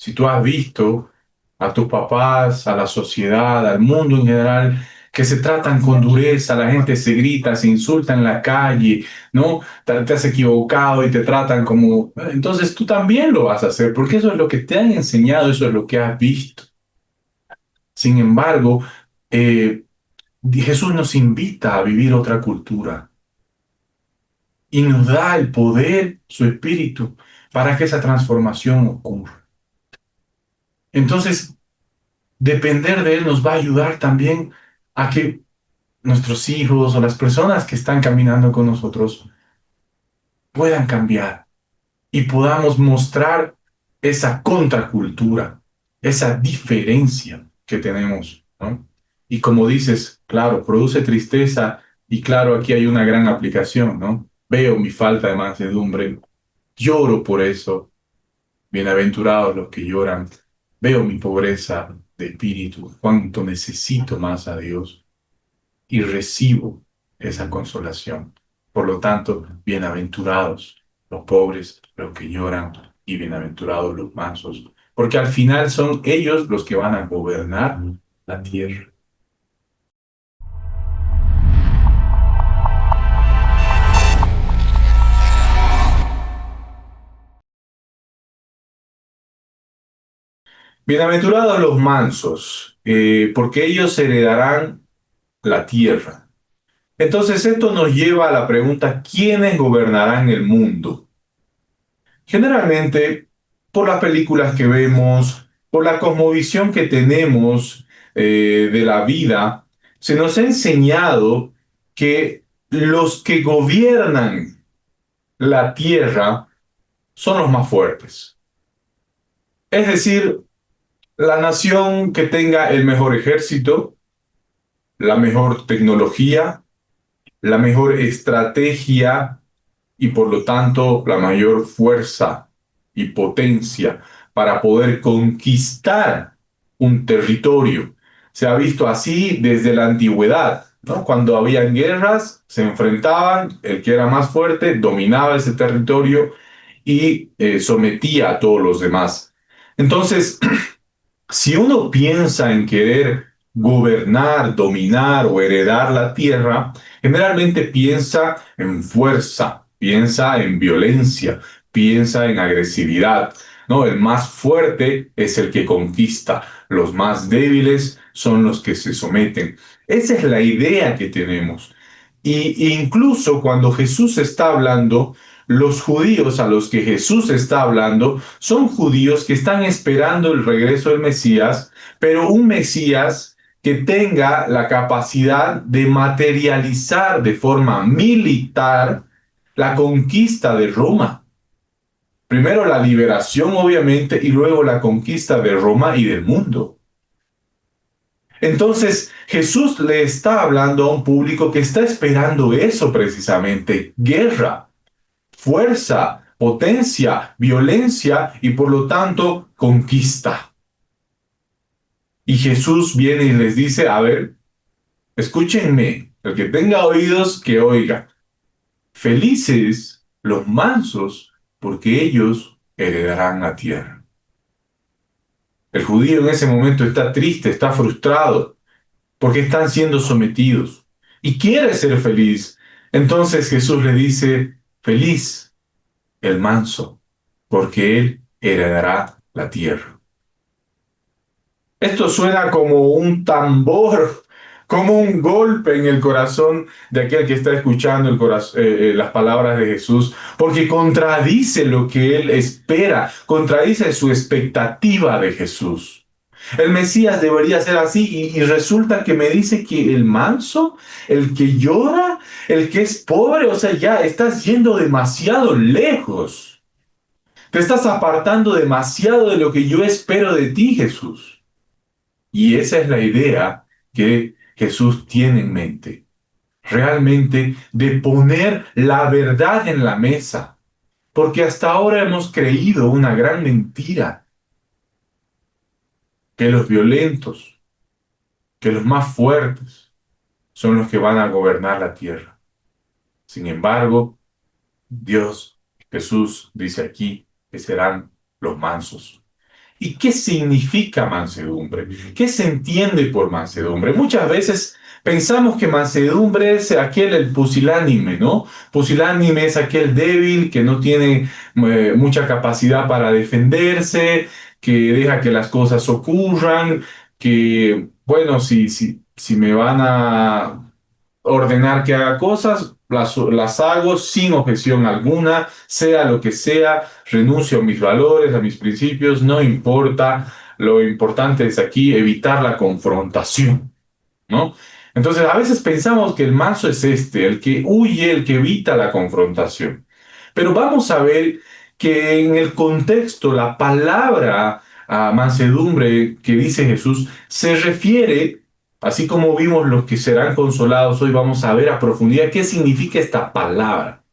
Si tú has visto a tus papás, a la sociedad, al mundo en general, que se tratan con dureza, la gente se grita, se insulta en la calle, ¿no? Te has equivocado y te tratan como... Entonces tú también lo vas a hacer, porque eso es lo que te han enseñado, eso es lo que has visto. Sin embargo, eh, Jesús nos invita a vivir otra cultura y nos da el poder, su espíritu, para que esa transformación ocurra. Entonces, depender de Él nos va a ayudar también a que nuestros hijos o las personas que están caminando con nosotros puedan cambiar y podamos mostrar esa contracultura, esa diferencia que tenemos, ¿no? Y como dices, claro, produce tristeza y claro, aquí hay una gran aplicación, ¿no? Veo mi falta de mansedumbre, lloro por eso, bienaventurados los que lloran, veo mi pobreza de espíritu, cuánto necesito más a Dios y recibo esa consolación. Por lo tanto, bienaventurados los pobres, los que lloran, y bienaventurados los mansos, porque al final son ellos los que van a gobernar la tierra. Bienaventurados los mansos, porque ellos heredarán la tierra. Entonces esto nos lleva a la pregunta, ¿quiénes gobernarán el mundo? Generalmente, por las películas que vemos, por la cosmovisión que tenemos de la vida, se nos ha enseñado que los que gobiernan la tierra son los más fuertes. Es decir, la nación que tenga el mejor ejército, la mejor tecnología, la mejor estrategia y por lo tanto la mayor fuerza y potencia para poder conquistar un territorio. Se ha visto así desde la antigüedad, ¿no? Cuando habían guerras, se enfrentaban, el que era más fuerte dominaba ese territorio y sometía a todos los demás. Entonces, si uno piensa en querer gobernar, dominar o heredar la tierra, generalmente piensa en fuerza, piensa en violencia, piensa en agresividad. No, el más fuerte es el que conquista, los más débiles son los que se someten. Esa es la idea que tenemos. Y incluso cuando Jesús está hablando, los judíos a los que Jesús está hablando son judíos que están esperando el regreso del Mesías, pero un Mesías que tenga la capacidad de materializar de forma militar la conquista de Roma. Primero la liberación, obviamente, y luego la conquista de Roma y del mundo. Entonces, Jesús le está hablando a un público que está esperando eso precisamente, guerra, fuerza, potencia, violencia y por lo tanto conquista. Y Jesús viene y les dice, a ver, escúchenme, el que tenga oídos, que oiga. Felices los mansos, porque ellos heredarán la tierra. El judío en ese momento está triste, está frustrado, porque están siendo sometidos y quiere ser feliz. Entonces Jesús le dice, feliz el manso, porque él heredará la tierra. Esto suena como un tambor, como un golpe en el corazón de aquel que está escuchando las palabras de Jesús, porque contradice lo que él espera, contradice su expectativa de Jesús. El Mesías debería ser así y resulta que me dice que el manso, el que llora, el que es pobre, o sea, ya estás yendo demasiado lejos. Te estás apartando demasiado de lo que yo espero de ti, Jesús. Y esa es la idea que Jesús tiene en mente. Realmente de poner la verdad en la mesa. Porque hasta ahora hemos creído una gran mentira, que los violentos, que los más fuertes son los que van a gobernar la tierra. Sin embargo, Dios, Jesús dice aquí que serán los mansos. ¿Y qué significa mansedumbre? ¿Qué se entiende por mansedumbre? Muchas veces pensamos que mansedumbre es aquel, el pusilánime, ¿no? Pusilánime es aquel débil que no tiene mucha capacidad para defenderse, que deja que las cosas ocurran, que, bueno, si me van a ordenar que haga cosas, las hago sin objeción alguna, sea lo que sea, renuncio a mis valores, a mis principios, no importa. Lo importante es aquí evitar la confrontación, ¿no? Entonces, a veces pensamos que el manso es este, el que huye, el que evita la confrontación. Pero vamos a ver que en el contexto, la palabra mansedumbre que dice Jesús se refiere, así como vimos los que serán consolados, hoy vamos a ver a profundidad qué significa esta palabra.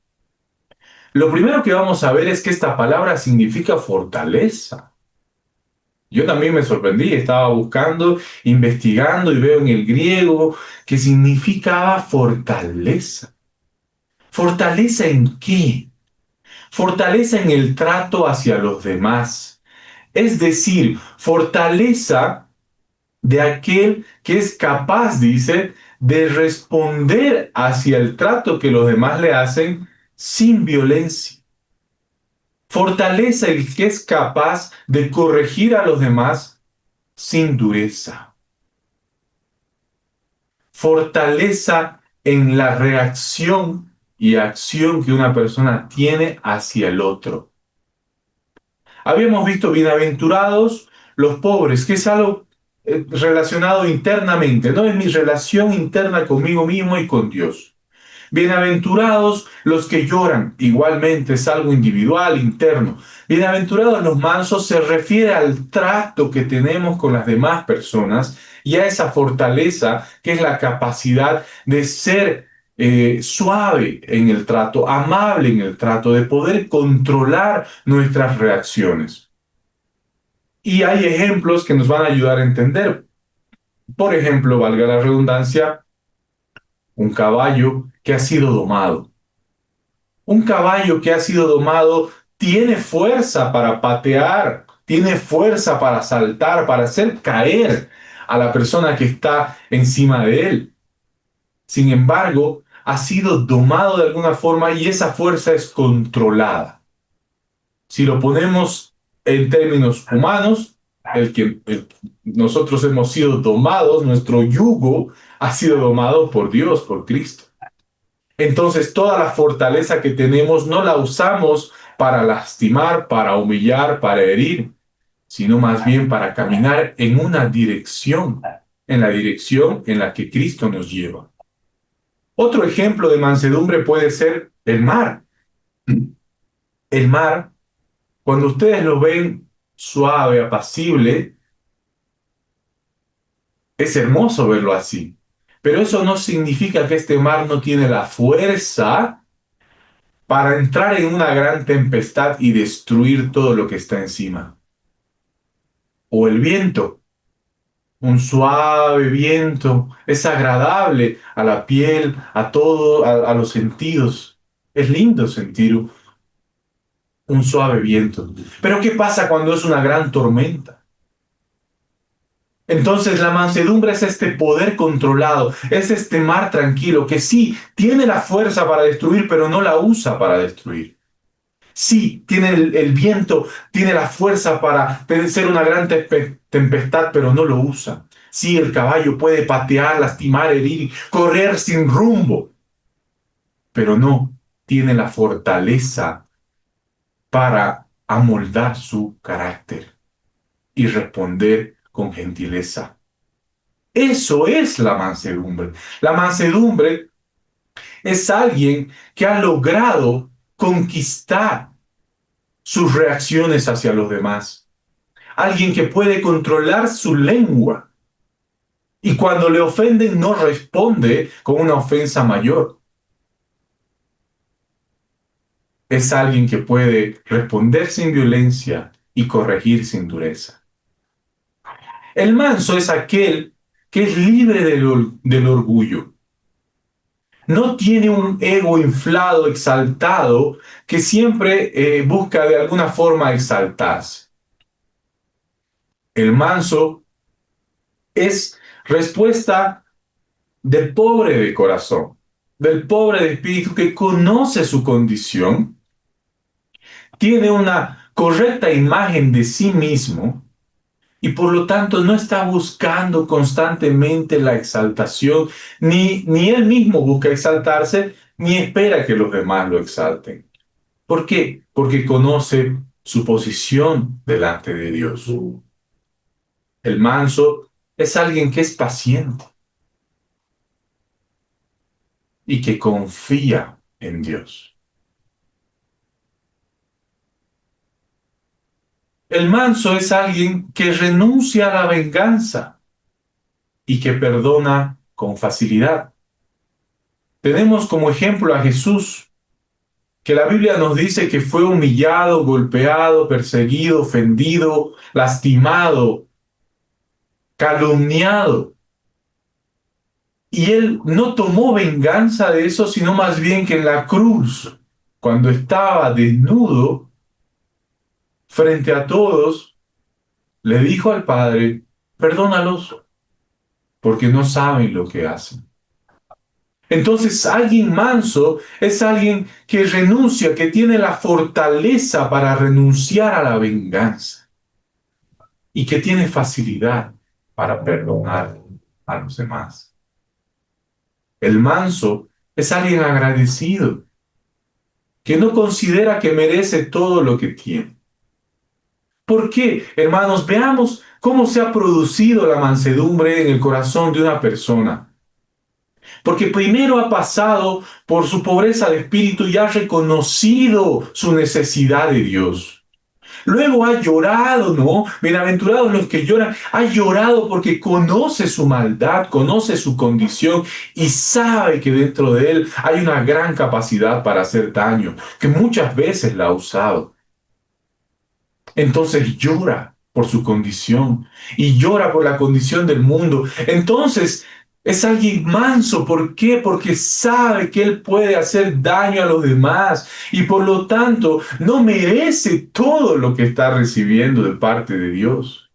Lo primero que vamos a ver es que esta palabra significa fortaleza. Yo también me sorprendí, estaba buscando, investigando y veo en el griego que significaba fortaleza. ¿Fortaleza en qué? Fortaleza en el trato hacia los demás. Es decir, fortaleza de aquel que es capaz, dice, de responder hacia el trato que los demás le hacen sin violencia. Fortaleza el que es capaz de corregir a los demás sin dureza. Fortaleza en la reacción y acción que una persona tiene hacia el otro. Habíamos visto bienaventurados los pobres, que es algo relacionado internamente, ¿no? Es mi relación interna conmigo mismo y con Dios. Bienaventurados los que lloran, igualmente es algo individual, interno. Bienaventurados los mansos se refiere al trato que tenemos con las demás personas y a esa fortaleza que es la capacidad de ser suave en el trato, amable en el trato, de poder controlar nuestras reacciones. Y hay ejemplos que nos van a ayudar a entender. Por ejemplo, valga la redundancia, un caballo que ha sido domado. Un caballo que ha sido domado tiene fuerza para patear, tiene fuerza para saltar, para hacer caer a la persona que está encima de él. Sin embargo, ha sido domado de alguna forma y esa fuerza es controlada. Si lo ponemos en términos humanos, nosotros hemos sido domados, nuestro yugo ha sido domado por Dios, por Cristo. Entonces, toda la fortaleza que tenemos no la usamos para lastimar, para humillar, para herir, sino más bien para caminar en una dirección, en la dirección en la que Cristo nos lleva. Otro ejemplo de mansedumbre puede ser el mar. El mar, cuando ustedes lo ven suave, apacible, es hermoso verlo así. Pero eso no significa que este mar no tiene la fuerza para entrar en una gran tempestad y destruir todo lo que está encima. O el viento, un suave viento, es agradable a la piel, a todo, a los sentidos. Es lindo sentir un suave viento. Pero ¿qué pasa cuando es una gran tormenta? Entonces la mansedumbre es este poder controlado, es este mar tranquilo que sí tiene la fuerza para destruir, pero no la usa para destruir. Sí, tiene el viento, tiene la fuerza para ser una gran tempestad, pero no lo usa. Sí, el caballo puede patear, lastimar, herir, correr sin rumbo, pero no tiene la fortaleza para amoldar su carácter y responder con gentileza. Eso es la mansedumbre. La mansedumbre es alguien que ha logrado conquistar sus reacciones hacia los demás. Alguien que puede controlar su lengua y cuando le ofenden no responde con una ofensa mayor. Es alguien que puede responder sin violencia y corregir sin dureza. El manso es aquel que es libre del orgullo. No tiene un ego inflado, exaltado, que siempre busca de alguna forma exaltarse. El manso es respuesta del pobre de corazón, del pobre de espíritu que conoce su condición, tiene una correcta imagen de sí mismo y por lo tanto no está buscando constantemente la exaltación, ni él mismo busca exaltarse, ni espera que los demás lo exalten. ¿Por qué? Porque conoce su posición delante de Dios. El manso es alguien que es paciente y que confía en Dios. El manso es alguien que renuncia a la venganza y que perdona con facilidad. Tenemos como ejemplo a Jesús, que la Biblia nos dice que fue humillado, golpeado, perseguido, ofendido, lastimado, calumniado. Y él no tomó venganza de eso, sino más bien que en la cruz, cuando estaba desnudo, frente a todos, le dijo al Padre, perdónalos, porque no saben lo que hacen. Entonces, alguien manso es alguien que renuncia, que tiene la fortaleza para renunciar a la venganza y que tiene facilidad para perdonar a los demás. El manso es alguien agradecido, que no considera que merece todo lo que tiene. ¿Por qué? Hermanos, veamos cómo se ha producido la mansedumbre en el corazón de una persona. Porque primero ha pasado por su pobreza de espíritu y ha reconocido su necesidad de Dios. Luego ha llorado, ¿no? Bienaventurados los que lloran. Ha llorado porque conoce su maldad, conoce su condición y sabe que dentro de él hay una gran capacidad para hacer daño, que muchas veces la ha usado. Entonces llora por su condición y llora por la condición del mundo. Entonces es alguien manso. ¿Por qué? Porque sabe que él puede hacer daño a los demás y por lo tanto no merece todo lo que está recibiendo de parte de Dios.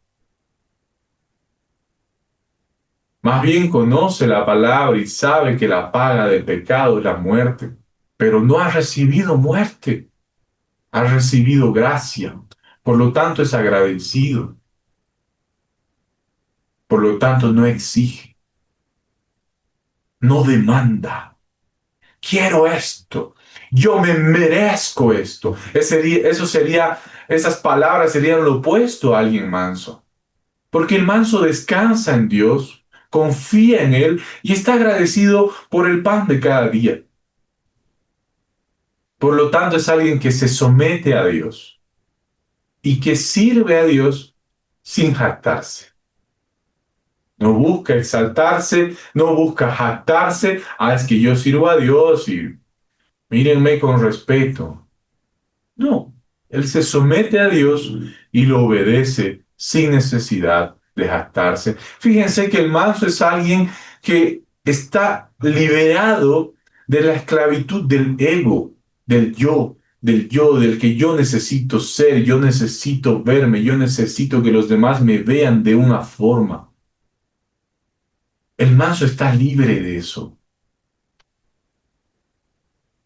Más bien conoce la palabra y sabe que la paga del pecado es la muerte, pero no ha recibido muerte, ha recibido gracia. Por lo tanto es agradecido. Por lo tanto, no exige, no demanda. Quiero esto. Yo me merezco esto. Esas palabras serían lo opuesto a alguien manso. Porque el manso descansa en Dios, confía en Él y está agradecido por el pan de cada día. Por lo tanto, es alguien que se somete a Dios y que sirve a Dios sin jactarse. No busca exaltarse, no busca jactarse. Ah, es que yo sirvo a Dios y mírenme con respeto. No, él se somete a Dios y lo obedece sin necesidad de jactarse. Fíjense que el manso es alguien que está liberado de la esclavitud del ego, del que yo necesito ser, yo necesito verme, yo necesito que los demás me vean de una forma. El manso está libre de eso.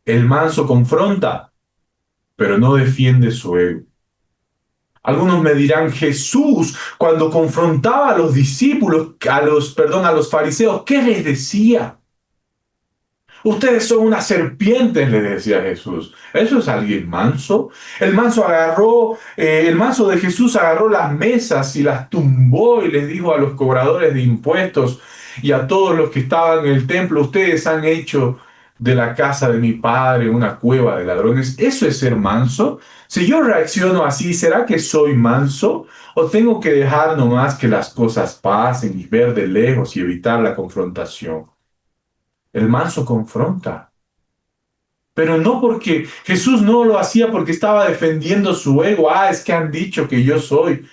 El manso confronta, pero no defiende su ego. Algunos me dirán, Jesús, cuando confrontaba a los discípulos, a los fariseos, ¿qué les decía? Ustedes son unas serpientes, le decía Jesús. ¿Eso es alguien manso? El manso de Jesús agarró las mesas y las tumbó y les dijo a los cobradores de impuestos y a todos los que estaban en el templo, ustedes han hecho de la casa de mi padre una cueva de ladrones. ¿Eso es ser manso? Si yo reacciono así, ¿será que soy manso? ¿O tengo que dejar nomás que las cosas pasen y ver de lejos y evitar la confrontación? El manso confronta. Pero no porque Jesús no lo hacía porque estaba defendiendo su ego. Ah, es que han dicho que yo soy.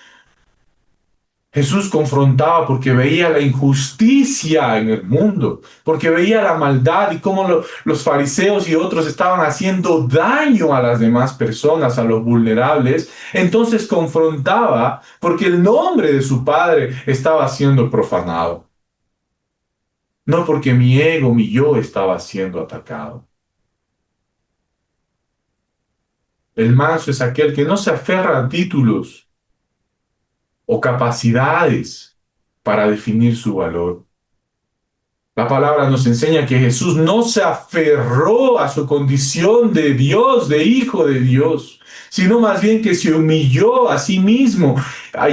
Jesús confrontaba porque veía la injusticia en el mundo, porque veía la maldad y cómo los fariseos y otros estaban haciendo daño a las demás personas, a los vulnerables. Entonces confrontaba porque el nombre de su Padre estaba siendo profanado, no porque mi ego, mi yo estaba siendo atacado. El manso es aquel que no se aferra a títulos o capacidades para definir su valor. La palabra nos enseña que Jesús no se aferró a su condición de Dios, de hijo de Dios, sino más bien que se humilló a sí mismo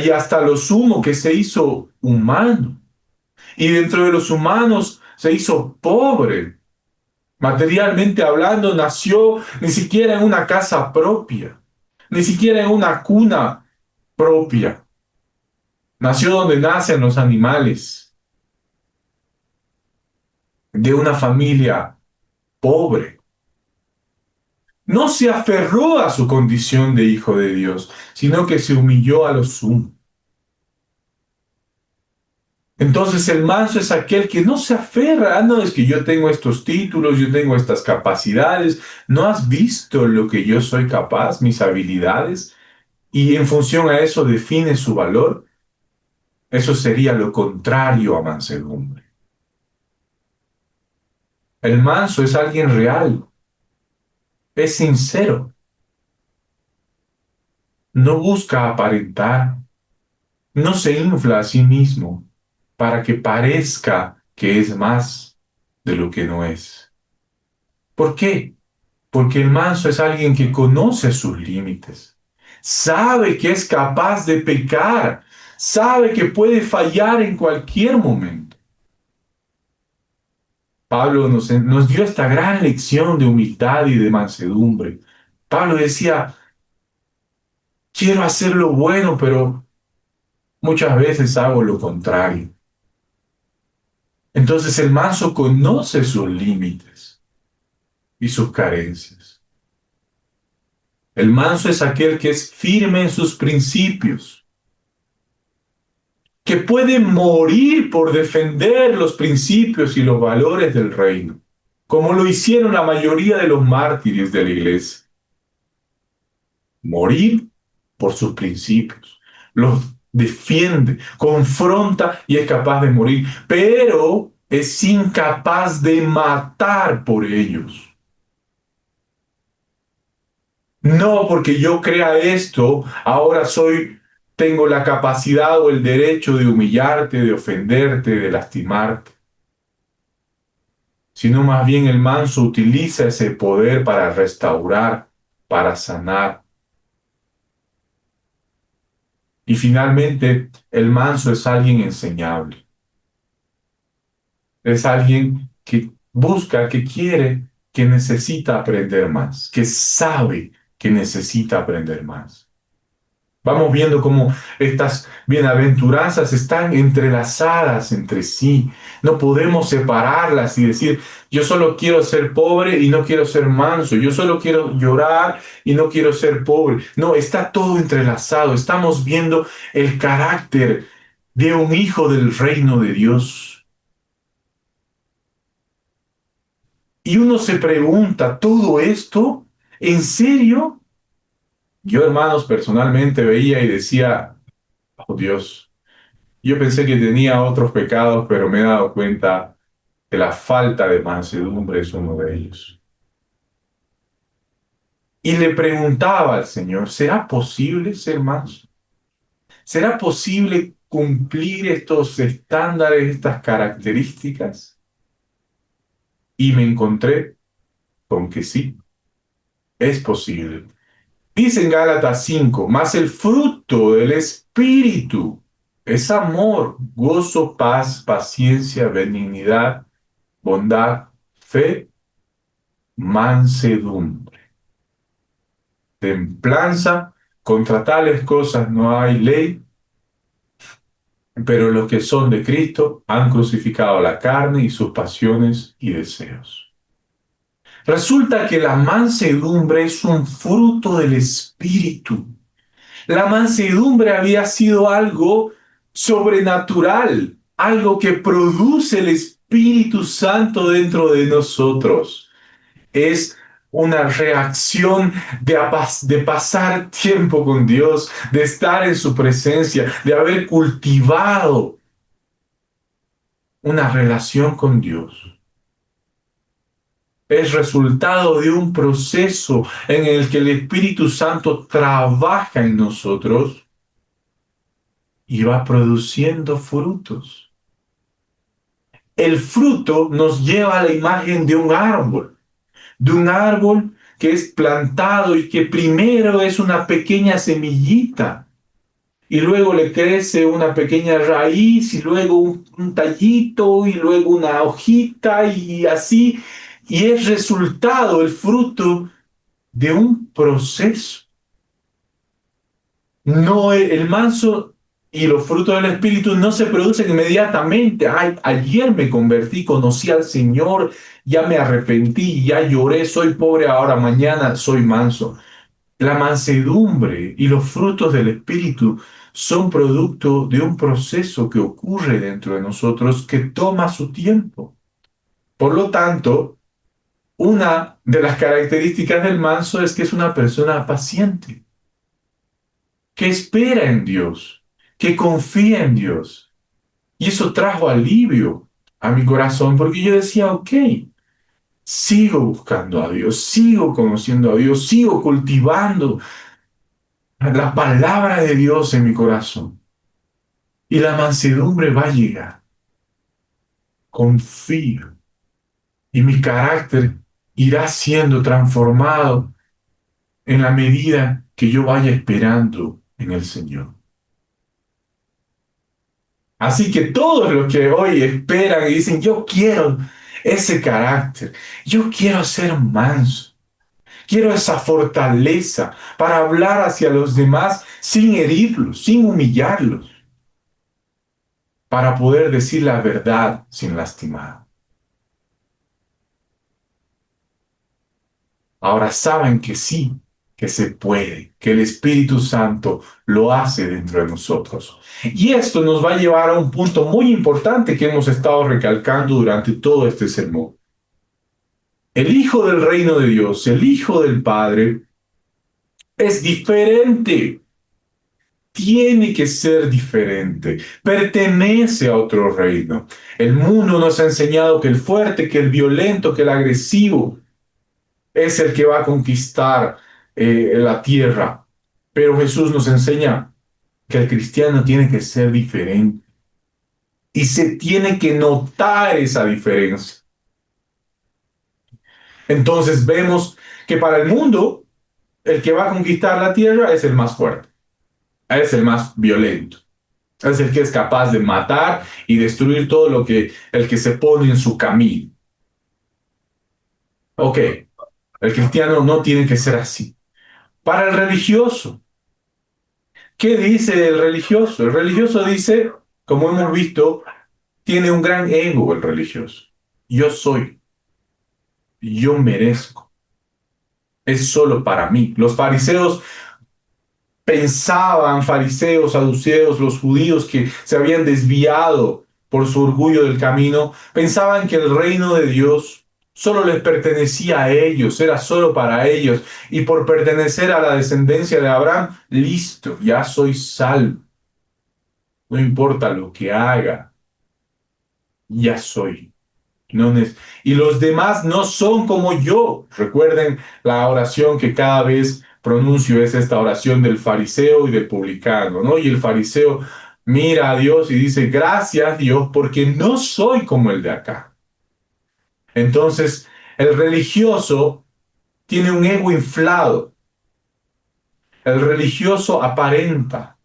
y hasta lo sumo que se hizo humano. Y dentro de los humanos se hizo pobre. Materialmente hablando, nació ni siquiera en una casa propia, ni siquiera en una cuna propia. Nació donde nacen los animales, de una familia pobre. No se aferró a su condición de hijo de Dios, sino que se humilló a lo sumo. Entonces el manso es aquel que no se aferra, no es que yo tengo estos títulos, yo tengo estas capacidades, ¿no has visto lo que yo soy capaz, mis habilidades? Y en función a eso define su valor. Eso sería lo contrario a mansedumbre. El manso es alguien real, es sincero, no busca aparentar, no se infla a sí mismo para que parezca que es más de lo que no es. ¿Por qué? Porque el manso es alguien que conoce sus límites, sabe que es capaz de pecar, sabe que puede fallar en cualquier momento. Pablo nos dio esta gran lección de humildad y de mansedumbre. Pablo decía, quiero hacer lo bueno, pero muchas veces hago lo contrario. Entonces el manso conoce sus límites y sus carencias. El manso es aquel que es firme en sus principios, que puede morir por defender los principios y los valores del reino, como lo hicieron la mayoría de los mártires de la iglesia. Morir por sus principios. Los defiende, confronta y es capaz de morir, pero es incapaz de matar por ellos. No porque yo crea esto, ahora tengo la capacidad o el derecho de humillarte, de ofenderte, de lastimarte, sino más bien el manso utiliza ese poder para restaurar, para sanar. Y finalmente, el manso es alguien enseñable. Es alguien que busca, que quiere, que necesita aprender más, que sabe que necesita aprender más. Vamos viendo cómo estas bienaventuranzas están entrelazadas entre sí. No podemos separarlas y decir, yo solo quiero ser pobre y no quiero ser manso. Yo solo quiero llorar y no quiero ser pobre. No, está todo entrelazado. Estamos viendo el carácter de un hijo del reino de Dios. Y uno se pregunta, ¿todo esto? ¿En serio? Yo, hermanos, personalmente veía y decía, oh Dios. Yo pensé que tenía otros pecados, pero me he dado cuenta que la falta de mansedumbre es uno de ellos. Y le preguntaba al Señor, ¿será posible ser manso? ¿Será posible cumplir estos estándares, estas características? Y me encontré con que sí, es posible. Dice en Gálatas 5, mas el fruto del Espíritu es amor, gozo, paz, paciencia, benignidad, bondad, fe, mansedumbre, templanza. Contra tales cosas no hay ley, pero los que son de Cristo han crucificado la carne y sus pasiones y deseos. Resulta que la mansedumbre es un fruto del Espíritu. La mansedumbre había sido algo sobrenatural, algo que produce el Espíritu Santo dentro de nosotros. Es una reacción de pasar tiempo con Dios, de estar en su presencia, de haber cultivado una relación con Dios. Es resultado de un proceso en el que el Espíritu Santo trabaja en nosotros y va produciendo frutos. El fruto nos lleva a la imagen de un árbol que es plantado y que primero es una pequeña semillita y luego le crece una pequeña raíz y luego un tallito y luego una hojita y así, y es resultado, el fruto de un proceso. No, el manso y los frutos del Espíritu no se producen inmediatamente. Ay, ayer me convertí, conocí al Señor, ya me arrepentí, ya lloré, soy pobre, ahora mañana soy manso. La mansedumbre y los frutos del Espíritu son producto de un proceso que ocurre dentro de nosotros que toma su tiempo. Por lo tanto, una de las características del manso es que es una persona paciente, que espera en Dios, que confía en Dios. Y eso trajo alivio a mi corazón porque yo decía, ok, sigo buscando a Dios, sigo conociendo a Dios, sigo cultivando la palabra de Dios en mi corazón. Y la mansedumbre va a llegar. Confío. Y mi carácter irá siendo transformado en la medida que yo vaya esperando en el Señor. Así que todos los que hoy esperan y dicen, yo quiero ese carácter, yo quiero ser manso, quiero esa fortaleza para hablar hacia los demás sin herirlos, sin humillarlos, para poder decir la verdad sin lastimar. Ahora saben que sí, que se puede, que el Espíritu Santo lo hace dentro de nosotros. Y esto nos va a llevar a un punto muy importante que hemos estado recalcando durante todo este sermón. El Hijo del Reino de Dios, el Hijo del Padre, es diferente. Tiene que ser diferente. Pertenece a otro reino. El mundo nos ha enseñado que el fuerte, que el violento, que el agresivo es el que va a conquistar la tierra. Pero Jesús nos enseña que el cristiano tiene que ser diferente y se tiene que notar esa diferencia. Entonces vemos que para el mundo, el que va a conquistar la tierra es el más fuerte, es el más violento, es el que es capaz de matar y destruir todo lo que el que se pone en su camino. Ok, el cristiano no tiene que ser así. Para el religioso, ¿qué dice el religioso? El religioso dice, como hemos visto, tiene un gran ego el religioso. Yo soy, yo merezco, es solo para mí. Los fariseos pensaban, fariseos, saduceos, los judíos que se habían desviado por su orgullo del camino, pensaban que el reino de Dios solo les pertenecía a ellos, era solo para ellos, y por pertenecer a la descendencia de Abraham, listo, ya soy salvo, no importa lo que haga, ya soy. No y los demás no son como yo. Recuerden la oración que cada vez pronuncio, es esta oración del fariseo y del publicano, ¿no? Y el fariseo mira a Dios y dice, gracias Dios, porque no soy como el de acá. Entonces, el religioso tiene un ego inflado. El religioso aparenta.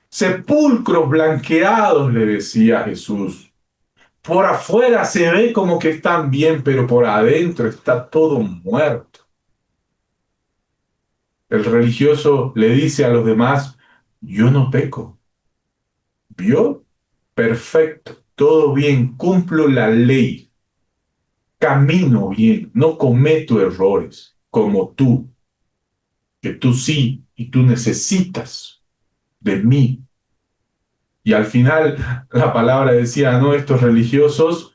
Sepulcros blanqueados, le decía Jesús. Por afuera se ve como que están bien, pero por adentro está todo muerto. El religioso le dice a los demás, yo no peco. ¿Vio? Perfecto, todo bien, cumplo la ley, camino bien, no cometo errores como tú, que tú sí y tú necesitas de mí. Y al final la palabra decía, no, estos religiosos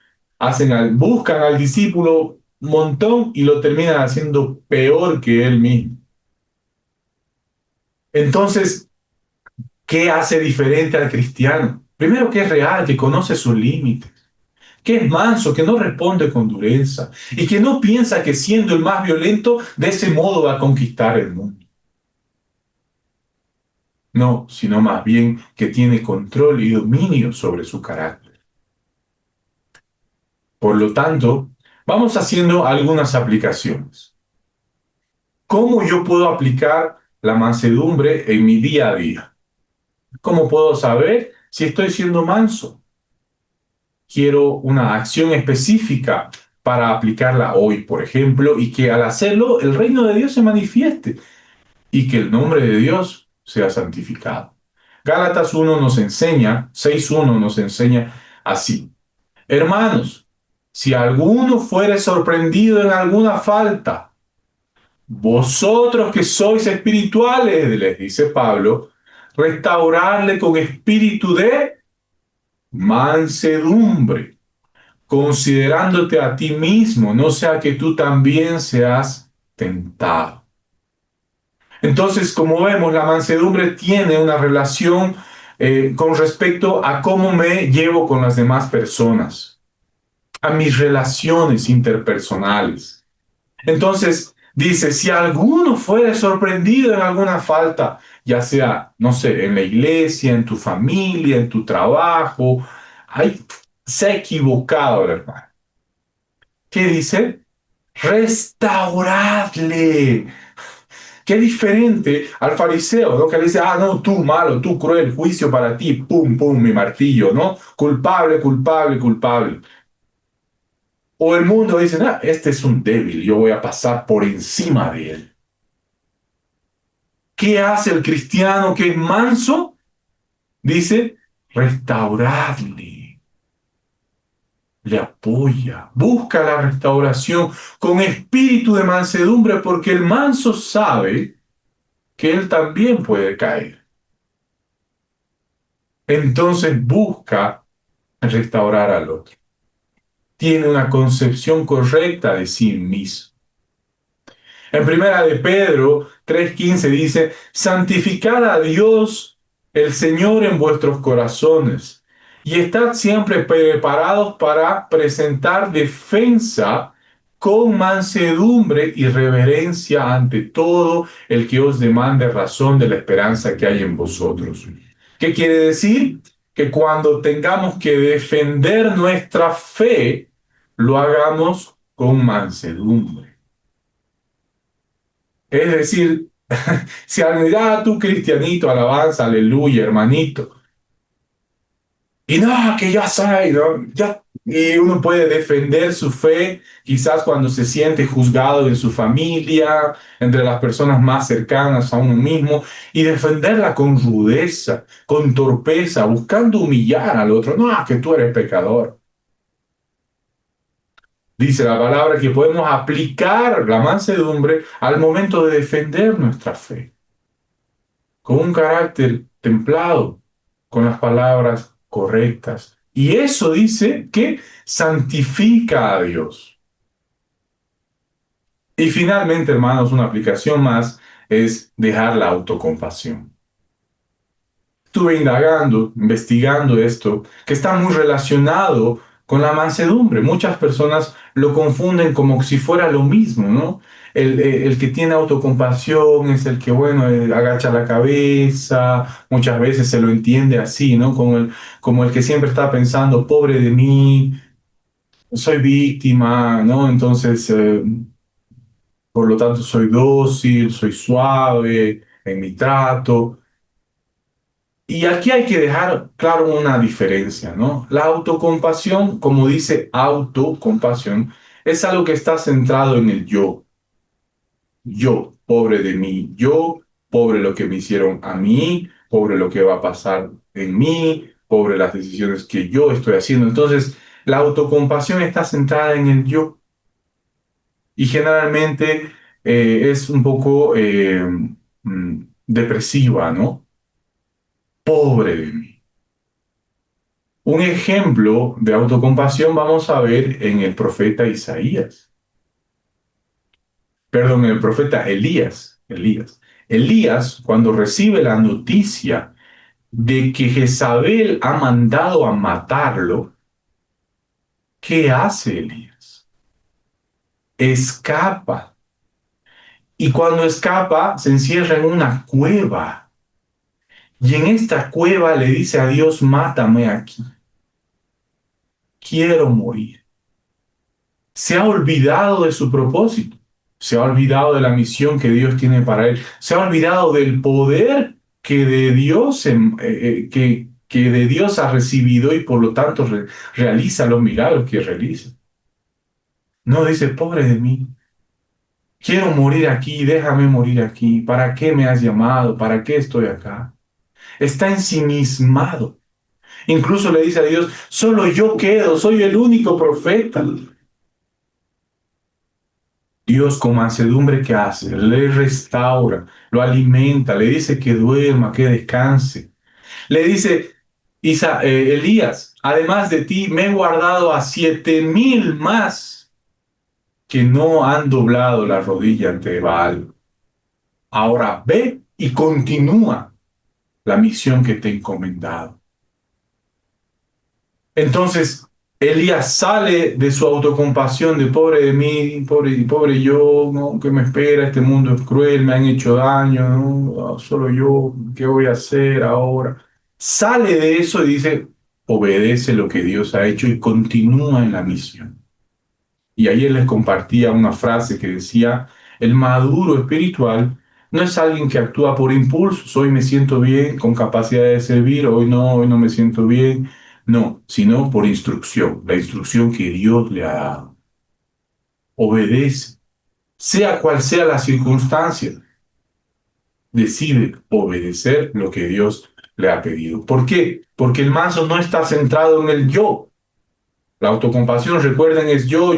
buscan al discípulo un montón y lo terminan haciendo peor que él mismo. Entonces, ¿qué hace diferente al cristiano? Primero, que es real, que conoce sus límites, que es manso, que no responde con dureza y que no piensa que siendo el más violento, de ese modo va a conquistar el mundo. No, sino más bien que tiene control y dominio sobre su carácter. Por lo tanto, vamos haciendo algunas aplicaciones. ¿Cómo yo puedo aplicar la mansedumbre en mi día a día? ¿Cómo puedo saber si estoy siendo manso? Quiero una acción específica para aplicarla hoy, por ejemplo, y que al hacerlo el reino de Dios se manifieste y que el nombre de Dios sea santificado. Gálatas 1 nos enseña, 6:1 nos enseña así. Hermanos, si alguno fuere sorprendido en alguna falta, vosotros que sois espirituales, les dice Pablo, restaurarle con espíritu de mansedumbre, considerándote a ti mismo, no sea que tú también seas tentado. Entonces, como vemos, la mansedumbre tiene una relación con respecto a cómo me llevo con las demás personas, a mis relaciones interpersonales. Entonces, dice, si alguno fuere sorprendido en alguna falta, ya sea, no sé, en la iglesia, en tu familia, en tu trabajo, ay, se ha equivocado el hermano. ¿Qué dice? Restauradle. Qué diferente al fariseo, ¿no? Que le dice, ah, no, tú malo, tú cruel, juicio para ti, pum, pum, mi martillo, ¿no? Culpable, culpable, culpable. O el mundo dice, ah, este es un débil, yo voy a pasar por encima de él. ¿Qué hace el cristiano que es manso? Dice, restauradle, le apoya, busca la restauración con espíritu de mansedumbre, porque el manso sabe que él también puede caer. Entonces busca restaurar al otro. Tiene una concepción correcta de sí mismo. En primera de Pedro 3:15 dice, santificad a Dios el Señor en vuestros corazones y estad siempre preparados para presentar defensa con mansedumbre y reverencia ante todo el que os demande razón de la esperanza que hay en vosotros. ¿Qué quiere decir? Que cuando tengamos que defender nuestra fe, lo hagamos con mansedumbre. Es decir, si alguien dice, ah, tú cristianito, alabanza, aleluya, hermanito. Y no, que ya soy, ¿no? Ya, y uno puede defender su fe quizás cuando se siente juzgado en su familia, entre las personas más cercanas a uno mismo, y defenderla con rudeza, con torpeza, buscando humillar al otro. No, que tú eres pecador. Dice la palabra que podemos aplicar la mansedumbre al momento de defender nuestra fe, con un carácter templado, con las palabras correctas. Y eso dice que santifica a Dios. Y finalmente, hermanos, una aplicación más es dejar la autocompasión. Estuve indagando, investigando esto, que está muy relacionado con la mansedumbre. Muchas personas lo confunden como si fuera lo mismo, ¿no? El que tiene autocompasión es el que, bueno, agacha la cabeza, muchas veces se lo entiende así, ¿no? Como el que siempre está pensando, pobre de mí, soy víctima, ¿no? Entonces, por lo tanto, soy dócil, soy suave en mi trato. Y aquí hay que dejar claro una diferencia, ¿no? La autocompasión, como dice autocompasión, es algo que está centrado en el yo. Yo, pobre de mí, yo, pobre lo que me hicieron a mí, pobre lo que va a pasar en mí, pobre las decisiones que yo estoy haciendo. Entonces, la autocompasión está centrada en el yo y generalmente es un poco depresiva, ¿no? Pobre de mí. Un ejemplo de autocompasión vamos a ver en el profeta Isaías, perdón, en el profeta Elías, cuando recibe la noticia de que Jezabel ha mandado a matarlo, ¿qué hace Elías? Escapa. Y cuando escapa, se encierra en una cueva. Y en esta cueva le dice a Dios, mátame aquí, quiero morir. Se ha olvidado de su propósito, se ha olvidado de la misión que Dios tiene para él, se ha olvidado del poder que de Dios, que de Dios ha recibido y por lo tanto realiza los milagros que realiza. No dice, pobre de mí, quiero morir aquí, déjame morir aquí, ¿para qué me has llamado? ¿Para qué estoy acá? Está ensimismado. Incluso le dice a Dios, solo yo quedo, soy el único profeta. Dios con mansedumbre que hace, le restaura, lo alimenta, le dice que duerma, que descanse. Le dice, Elías, además de ti me he guardado a 7,000 más que no han doblado la rodilla ante Baal. Ahora ve y continúa la misión que te he encomendado. Entonces, Elías sale de su autocompasión de pobre de mí, pobre yo, ¿no? ¿Qué me espera? Este mundo es cruel, me han hecho daño, ¿no? Solo yo, ¿qué voy a hacer ahora? Sale de eso y dice, obedece lo que Dios ha hecho y continúa en la misión. Y ayer les compartía una frase que decía, el maduro espiritual no es alguien que actúa por impulsos, hoy me siento bien, con capacidad de servir, hoy no me siento bien, no, sino por instrucción, la instrucción que Dios le ha dado. Obedece, sea cual sea la circunstancia, decide obedecer lo que Dios le ha pedido. ¿Por qué? Porque el manso no está centrado en el yo. La autocompasión, recuerden, es yo.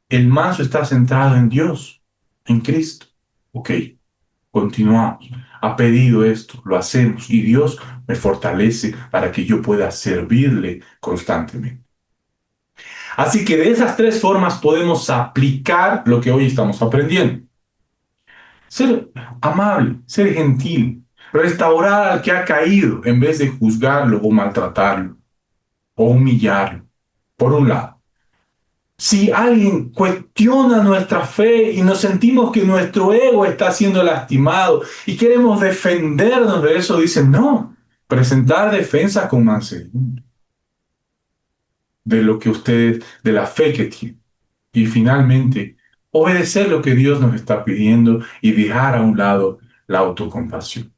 El manso está centrado en Dios, en Cristo. Ok, continuamos. Ha pedido esto, lo hacemos y Dios me fortalece para que yo pueda servirle constantemente. Así que de esas tres formas podemos aplicar lo que hoy estamos aprendiendo. Ser amable, ser gentil, restaurar al que ha caído en vez de juzgarlo o maltratarlo o humillarlo, por un lado. Si alguien cuestiona nuestra fe y nos sentimos que nuestro ego está siendo lastimado y queremos defendernos de eso, dicen, no, presentar defensa con mansedumbre de lo que ustedes, de la fe que tienen. Y finalmente, obedecer lo que Dios nos está pidiendo y dejar a un lado la autocompasión.